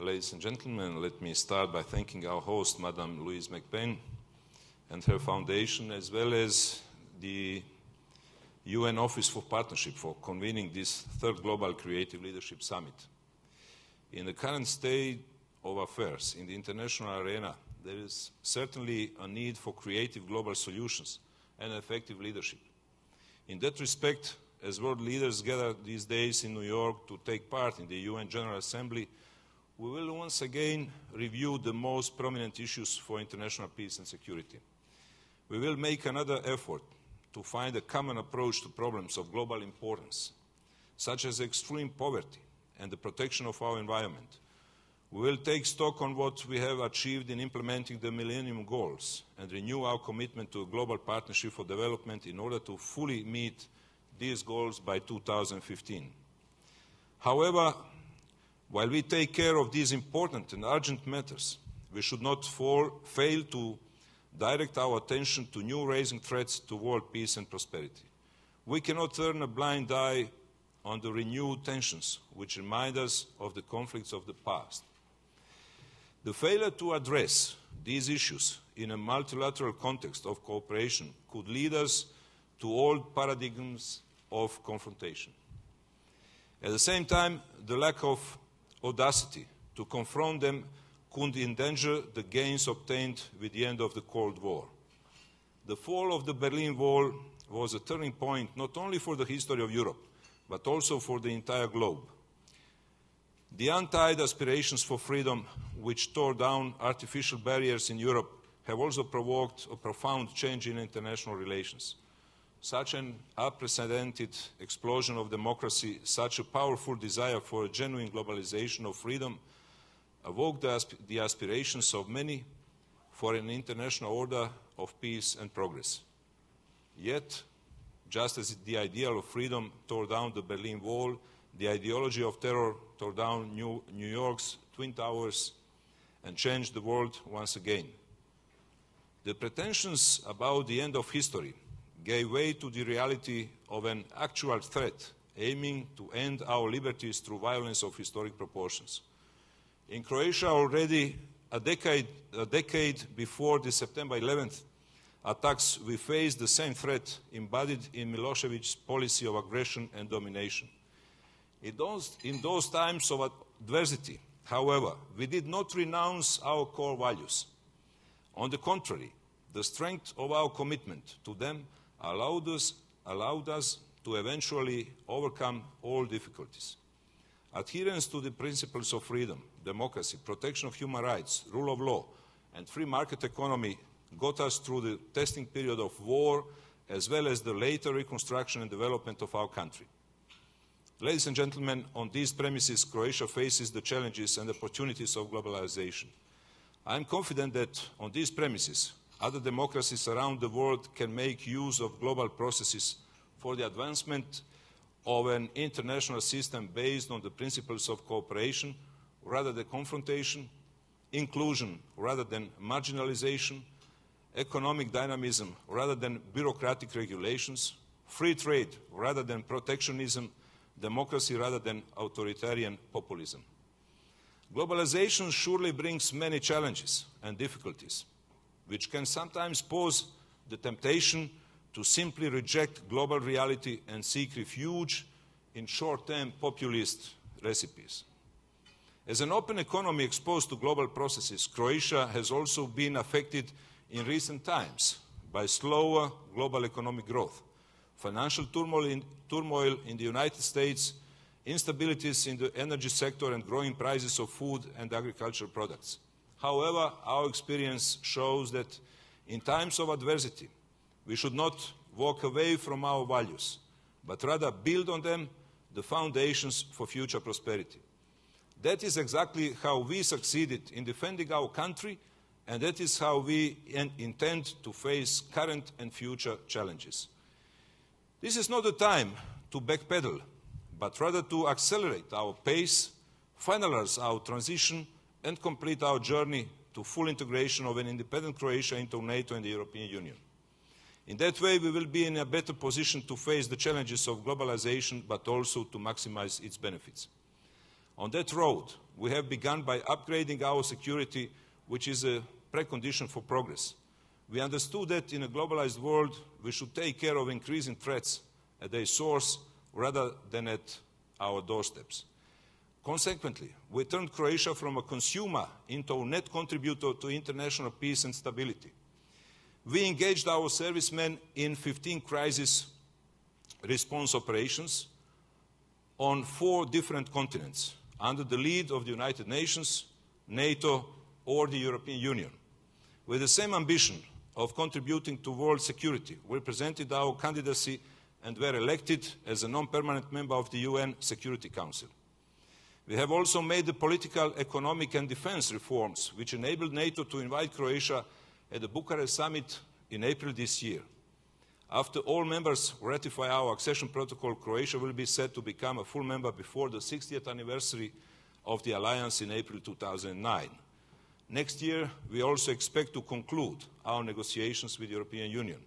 ladies and gentlemen, let me start by thanking our host, Madame Louise McBain, and her foundation, as well as the UN Office for Partnership for convening this third Global Creative Leadership Summit. In the current state of affairs in the international arena, there is certainly a need for creative global solutions and effective leadership. In that respect, as world leaders gather these days in New York to take part in the UN General Assembly, we will once again review the most prominent issues for international peace and security. We will make another effort to find a common approach to problems of global importance, such as extreme poverty and the protection of our environment. We will take stock on what we have achieved in implementing the Millennium Goals and renew our commitment to a global partnership for development in order to fully meet these goals by 2015. However, while we take care of these important and urgent matters, we should not fail to direct our attention to new rising threats to world peace and prosperity. We cannot turn a blind eye on the renewed tensions which remind us of the conflicts of the past. The failure to address these issues in a multilateral context of cooperation could lead us to old paradigms of confrontation. At the same time, the lack of audacity to confront them could endanger the gains obtained with the end of the Cold War. The fall of the Berlin Wall was a turning point not only for the history of Europe, but also for the entire globe. The untied aspirations for freedom, which tore down artificial barriers in Europe, have also provoked a profound change in international relations. Such an unprecedented explosion of democracy, such a powerful desire for a genuine globalization of freedom, evoked the aspirations of many for an international order of peace and progress. Yet, just as the ideal of freedom tore down the Berlin Wall, the ideology of terror tore down New York's Twin Towers and changed the world once again. The pretensions about the end of history gave way to the reality of an actual threat aiming to end our liberties through violence of historic proportions. In Croatia, already a decade before the September 11th attacks, we faced the same threat embodied in Milosevic's policy of aggression and domination. In those times of adversity, however, we did not renounce our core values. On the contrary, the strength of our commitment to them allowed us to eventually overcome all difficulties. Adherence to the principles of freedom, democracy, protection of human rights, rule of law, and free market economy got us through the testing period of war, as well as the later reconstruction and development of our country. Ladies and gentlemen, on these premises, Croatia faces the challenges and opportunities of globalization. I am confident that on these premises, other democracies around the world can make use of global processes for the advancement of an international system based on the principles of cooperation rather than confrontation, inclusion rather than marginalization, economic dynamism rather than bureaucratic regulations, free trade rather than protectionism, democracy rather than authoritarian populism. Globalization surely brings many challenges and difficulties, which can sometimes pose the temptation to simply reject global reality and seek refuge in short-term populist recipes. As an open economy exposed to global processes, Croatia has also been affected in recent times by slower global economic growth, financial turmoil in the United States, instabilities in the energy sector, and growing prices of food and agricultural products. However, our experience shows that in times of adversity, we should not walk away from our values, but rather build on them the foundations for future prosperity. That is exactly how we succeeded in defending our country, and that is how we intend to face current and future challenges. This is not the time to backpedal, but rather to accelerate our pace, finalize our transition, and complete our journey to full integration of an independent Croatia into NATO and the European Union. In that way, we will be in a better position to face the challenges of globalization, but also to maximize its benefits. On that road, we have begun by upgrading our security, which is a precondition for progress. We understood that in a globalized world, we should take care of increasing threats at their source rather than at our doorsteps. Consequently, we turned Croatia from a consumer into a net contributor to international peace and stability. We engaged our servicemen in 15 crisis response operations on 4 different continents under the lead of the United Nations, NATO, or the European Union. With the same ambition of contributing to world security, we presented our candidacy and were elected as a non-permanent member of the UN Security Council. We have also made the political, economic and defense reforms which enabled NATO to invite Croatia at the Bucharest summit in April this year. After all members ratify our accession protocol, Croatia will be set to become a full member before the 60th anniversary of the alliance in April 2009. Next year, we also expect to conclude our negotiations with the European Union.